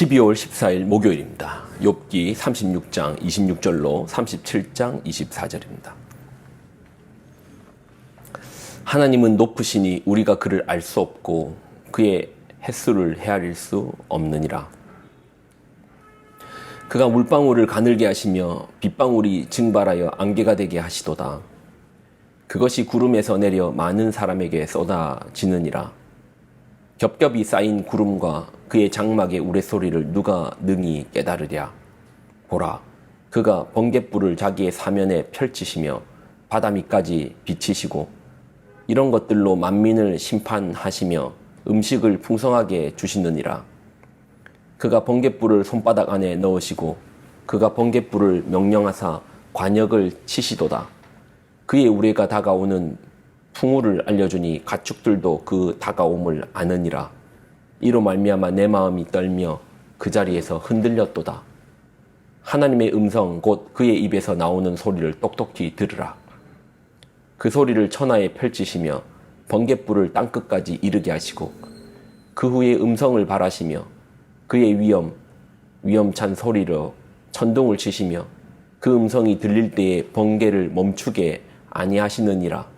12월 14일 목요일입니다. 욥기 36장 26절로 37장 24절입니다. 하나님은 높으시니 우리가 그를 알 수 없고 그의 횟수를 헤아릴 수 없느니라. 그가 물방울을 가늘게 하시며 빗방울이 증발하여 안개가 되게 하시도다. 그것이 구름에서 내려 많은 사람에게 쏟아지느니라. 겹겹이 쌓인 구름과 그의 장막의 우레소리를 누가 능히 깨달으랴. 보라, 그가 번갯불을 자기의 사면에 펼치시며 바다 밑까지 비치시고 이런 것들로 만민을 심판하시며 음식을 풍성하게 주시느니라. 그가 번갯불을 손바닥 안에 넣으시고 그가 번갯불을 명령하사 관역을 치시도다. 그의 우레가 다가오는 풍우를 알려주니 가축들도 그 다가옴을 아느니라. 이로 말미암아 내 마음이 떨며 그 자리에서 흔들렸도다. 하나님의 음성 곧 그의 입에서 나오는 소리를 똑똑히 들으라. 그 소리를 천하에 펼치시며 번갯불을 땅끝까지 이르게 하시고 그 후에 음성을 발하시며 그의 위엄찬 소리로 천둥을 치시며 그 음성이 들릴 때에 번개를 멈추게 아니하시느니라.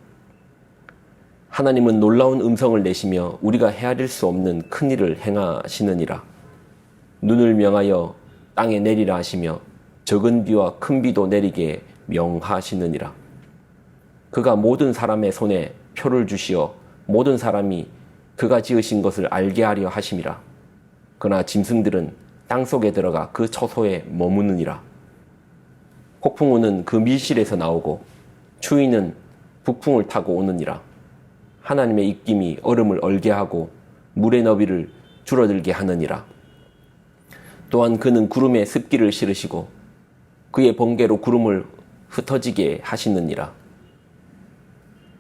하나님은 놀라운 음성을 내시며 우리가 헤아릴 수 없는 큰 일을 행하시느니라. 눈을 명하여 땅에 내리라 하시며 적은 비와 큰 비도 내리게 명하시느니라. 그가 모든 사람의 손에 표를 주시어 모든 사람이 그가 지으신 것을 알게 하려 하심이라. 그러나 짐승들은 땅속에 들어가 그 처소에 머무느니라. 폭풍우는 그 밀실에서 나오고 추위는 북풍을 타고 오느니라. 하나님의 입김이 얼음을 얼게 하고 물의 너비를 줄어들게 하느니라. 또한 그는 구름에 습기를 실으시고 그의 번개로 구름을 흩어지게 하시느니라.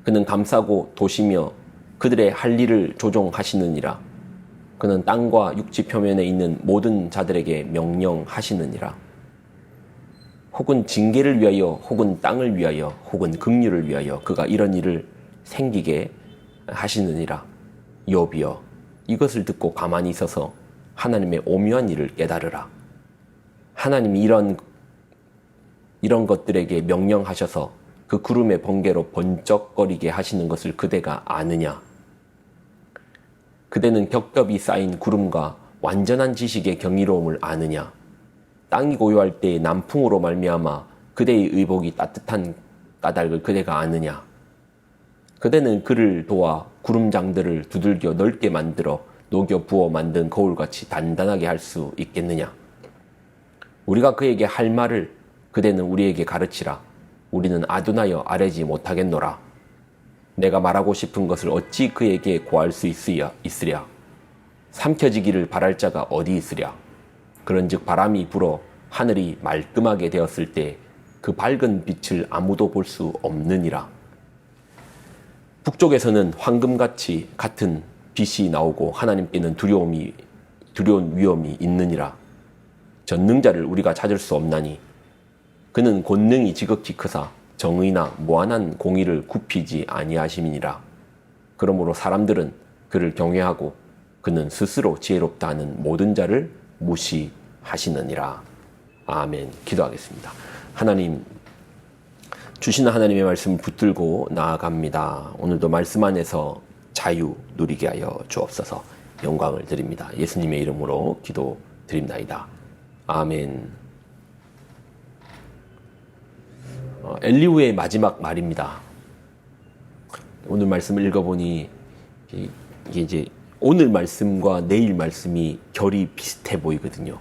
그는 감싸고 도시며 그들의 할 일을 조종하시느니라. 그는 땅과 육지 표면에 있는 모든 자들에게 명령하시느니라. 혹은 징계를 위하여 혹은 땅을 위하여 혹은 긍휼을 위하여 그가 이런 일을 생기게 하시느니라. 욥이여, 이것을 듣고 가만히 있어서 하나님의 오묘한 일을 깨달으라. 하나님이 이런 것들에게 명령하셔서 그 구름의 번개로 번쩍거리게 하시는 것을 그대가 아느냐? 그대는 겹겹이 쌓인 구름과 완전한 지식의 경이로움을 아느냐? 땅이 고요할 때의 남풍으로 말미암아 그대의 의복이 따뜻한 까닭을 그대가 아느냐? 그대는 그를 도와 구름장들을 두들겨 넓게 만들어 녹여 부어 만든 거울같이 단단하게 할 수 있겠느냐? 우리가 그에게 할 말을 그대는 우리에게 가르치라. 우리는 아둔하여 아뢰지 못하겠노라. 내가 말하고 싶은 것을 어찌 그에게 고할 수 있으랴? 삼켜지기를 바랄 자가 어디 있으랴? 그런즉 바람이 불어 하늘이 말끔하게 되었을 때 그 밝은 빛을 아무도 볼 수 없느니라. 북쪽에서는 황금같이 같은 빛이 나오고 하나님께는 두려운 위엄이 있느니라. 전능자를 우리가 찾을 수 없나니 그는 권능이 지극히 크사 정의나 무한한 공의를 굽히지 아니하심이니라. 그러므로 사람들은 그를 경외하고 그는 스스로 지혜롭다 하는 모든 자를 무시하시느니라. 아멘. 기도하겠습니다. 하나님, 주시는 하나님의 말씀을 붙들고 나아갑니다. 오늘도 말씀 안에서 자유 누리게 하여 주옵소서. 영광을 드립니다. 예수님의 이름으로 기도드립나이다. 아멘. 엘리후의 마지막 말입니다. 오늘 말씀을 읽어보니 이게 이제 오늘 말씀과 내일 말씀이 결이 비슷해 보이거든요.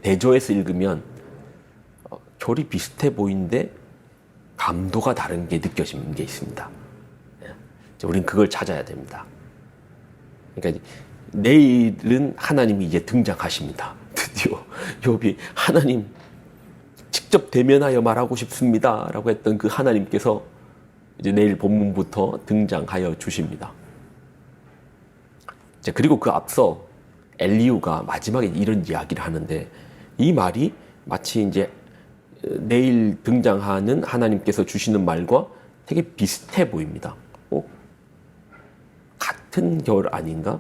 대조해서 읽으면 결이 비슷해 보이는데 감도가 다른 게 느껴지는 게 있습니다. 우리는 그걸 찾아야 됩니다. 그러니까 내일은 하나님이 이제 등장하십니다. 드디어 욥이 하나님 직접 대면하여 말하고 싶습니다 라고 했던 그 하나님께서 이제 내일 본문부터 등장하여 주십니다. 그리고 그 앞서 엘리후가 마지막에 이런 이야기를 하는데 이 말이 마치 이제 내일 등장하는 하나님께서 주시는 말과 되게 비슷해 보입니다. 같은 결 아닌가?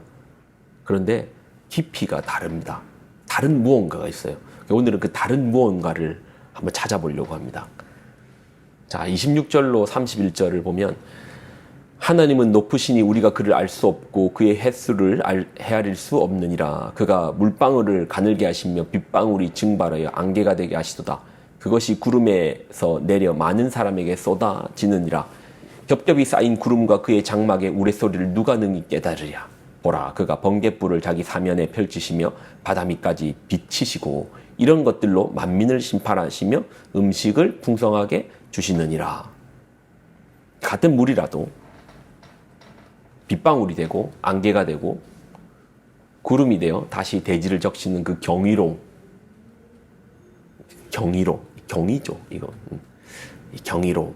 그런데 깊이가 다릅니다. 다른 무언가가 있어요. 오늘은 그 다른 무언가를 한번 찾아보려고 합니다. 자, 26절로 31절을 보면 하나님은 높으시니 우리가 그를 알 수 없고 그의 횟수를 헤아릴 수 없느니라. 그가 물방울을 가늘게 하시며 빗방울이 증발하여 안개가 되게 하시도다. 그것이 구름에서 내려 많은 사람에게 쏟아지느니라. 겹겹이 쌓인 구름과 그의 장막의 우레소리를 누가 능히 깨달으랴. 보라, 그가 번갯불을 자기 사면에 펼치시며 바다 밑까지 비치시고 이런 것들로 만민을 심판하시며 음식을 풍성하게 주시느니라. 같은 물이라도 빗방울이 되고 안개가 되고 구름이 되어 다시 대지를 적시는 그 경이로 경이죠 이거 경이로.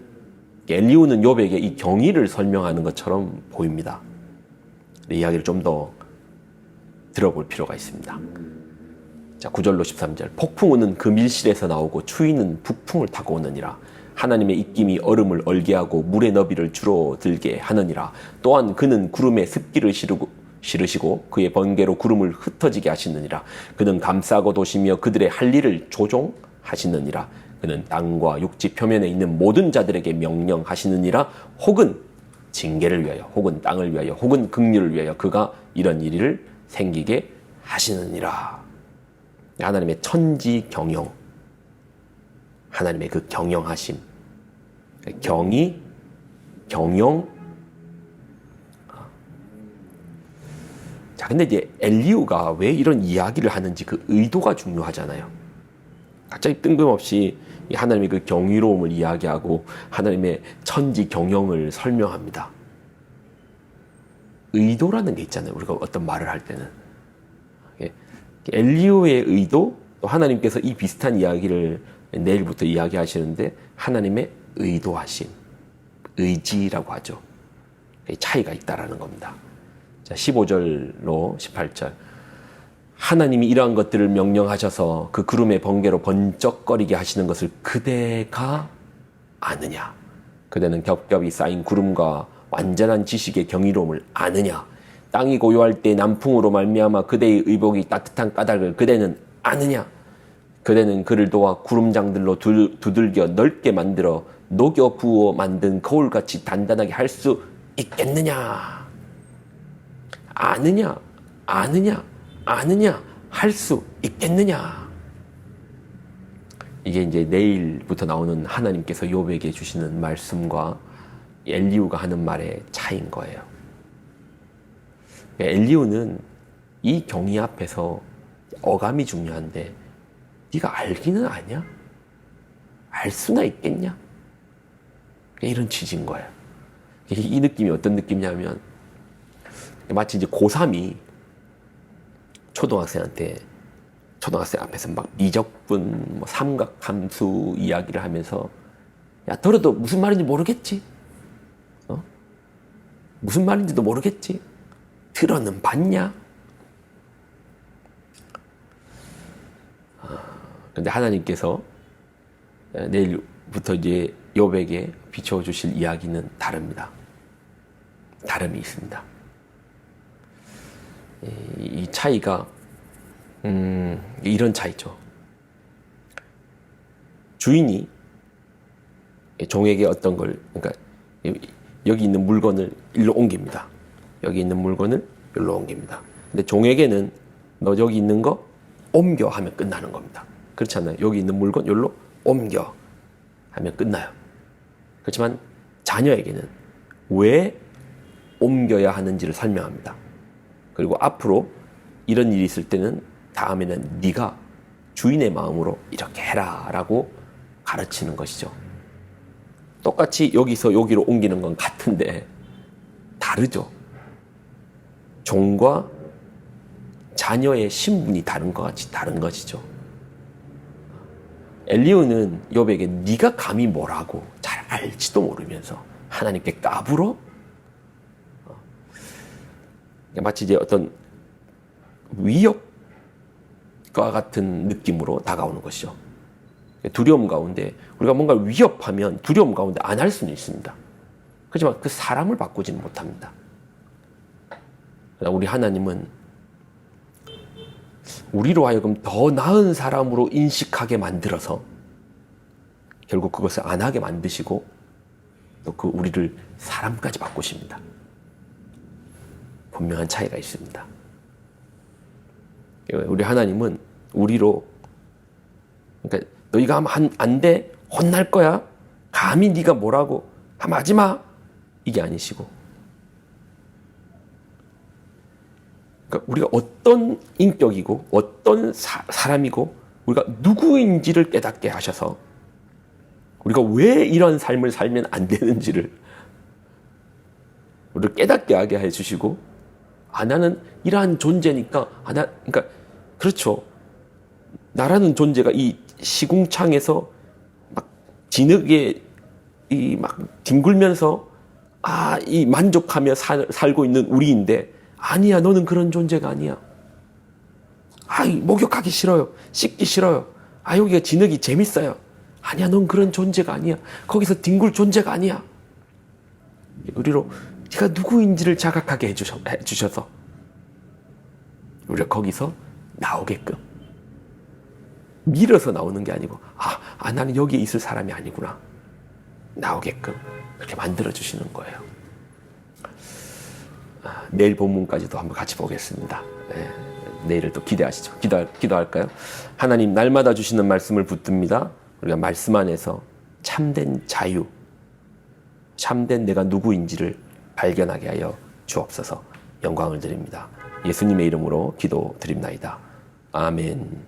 엘리후는 욥에게 이 경이를 설명하는 것처럼 보입니다. 이 이야기를 좀 더 들어볼 필요가 있습니다. 자, 9절로 13절. 폭풍우는 그 밀실에서 나오고 추위는 북풍을 타고 오느니라. 하나님의 입김이 얼음을 얼게 하고 물의 너비를 줄어들게 하느니라. 또한 그는 구름에 습기를 실으시고 그의 번개로 구름을 흩어지게 하시느니라. 그는 감싸고 도시며 그들의 할 일을 조종하시느니라. 그는 땅과 육지 표면에 있는 모든 자들에게 명령하시느니라. 혹은 징계를 위하여, 혹은 땅을 위하여, 혹은 긍휼을 위하여 그가 이런 일을 생기게 하시느니라. 하나님의 천지 경영, 하나님의 그 경영하심, 경이, 경영. 자, 근데 이제 엘리후가 왜 이런 이야기를 하는지 그 의도가 중요하잖아요. 갑자기 뜬금없이 하나님의 그 경이로움을 이야기하고 하나님의 천지 경영을 설명합니다. 의도라는 게 있잖아요. 우리가 어떤 말을 할 때는. 엘리후의 의도, 또 하나님께서 이 비슷한 이야기를 내일부터 이야기하시는데 하나님의 의도하심, 의지라고 하죠. 차이가 있다라는 겁니다. 자, 15절로 18절. 하나님이 이러한 것들을 명령하셔서 그 구름의 번개로 번쩍거리게 하시는 것을 그대가 아느냐? 그대는 겹겹이 쌓인 구름과 완전한 지식의 경이로움을 아느냐? 땅이 고요할 때 남풍으로 말미암아 그대의 의복이 따뜻한 까닭을 그대는 아느냐? 그대는 그를 도와 구름장들로 두들겨 넓게 만들어 녹여 부어 만든 거울같이 단단하게 할 수 있겠느냐? 아느냐? 할 수 있겠느냐? 이게 이제 내일부터 나오는 하나님께서 욥에게 주시는 말씀과 엘리후가 하는 말의 차이인 거예요. 엘리후는 이 경위 앞에서 어감이 중요한데 네가 알기는 아냐? 알 수나 있겠냐? 이런 취지인 거예요. 이 느낌이 어떤 느낌이냐면 마치 이제 고3이 초등학생 앞에서 막 미적분, 뭐 삼각함수 이야기를 하면서 야, 들어도 무슨 말인지 모르겠지? 무슨 말인지도 모르겠지? 들어는 봤냐? 근데 하나님께서 내일부터 이제 욥에게 비춰주실 이야기는 다릅니다. 다름이 있습니다. 이 차이가 이런 차이죠. 주인이 종에게 어떤 걸, 그러니까 여기 있는 물건을 일로 옮깁니다. 여기 있는 물건을 일로 옮깁니다. 근데 종에게는 너 여기 있는 거 옮겨 하면 끝나는 겁니다. 그렇지 않나요? 여기 있는 물건 여기로 옮겨 하면 끝나요. 그렇지만 자녀에게는 왜 옮겨야 하는지를 설명합니다. 그리고 앞으로 이런 일이 있을 때는 다음에는 네가 주인의 마음으로 이렇게 해라 라고 가르치는 것이죠. 똑같이 여기서 여기로 옮기는 건 같은데 다르죠. 종과 자녀의 신분이 다른 것 같이 다른 것이죠. 엘리후는 욥에게 네가 감히 뭐라고 잘 알지도 모르면서 하나님께 까불어? 마치 이제 어떤 위협과 같은 느낌으로 다가오는 것이죠. 두려움 가운데 우리가 뭔가 위협하면 두려움 가운데 안 할 수는 있습니다. 그렇지만 그 사람을 바꾸지는 못합니다. 우리 하나님은 우리로 하여금 더 나은 사람으로 인식하게 만들어서 결국 그것을 안 하게 만드시고 또 그 우리를 사람까지 바꾸십니다. 분명한 차이가 있습니다. 우리 하나님은 우리로, 그러니까 너희가 하면 안 돼, 혼날 거야, 감히 네가 뭐라고 하면 하지 마, 이게 아니시고, 그러니까 우리가 어떤 인격이고 어떤 사람이고 우리가 누구인지를 깨닫게 하셔서 우리가 왜 이런 삶을 살면 안 되는지를 우리를 깨닫게 하게 해주시고, 나는 이러한 존재니까, 그러니까 그렇죠. 나라는 존재가 이 시궁창에서 막 진흙에 막 뒹굴면서 이 만족하며 살고 있는 우리인데, 아니야, 너는 그런 존재가 아니야. 목욕하기 싫어요. 씻기 싫어요. 여기가 진흙이 재밌어요. 아니야, 넌 그런 존재가 아니야. 거기서 뒹굴 존재가 아니야. 우리로 네가 누구인지를 자각하게 해주셔서 우리가 거기서 나오게끔, 밀어서 나오는 게 아니고 나는 여기에 있을 사람이 아니구나, 나오게끔 그렇게 만들어주시는 거예요. 내일 본문까지도 한번 같이 보겠습니다. 내일을 또 기대하시죠. 기도할까요? 하나님, 날마다 주시는 말씀을 붙듭니다. 우리가 말씀 안에서 참된 자유, 참된 내가 누구인지를 발견하게 하여 주옵소서. 영광을 드립니다. 예수님의 이름으로 기도드립나이다. 아멘.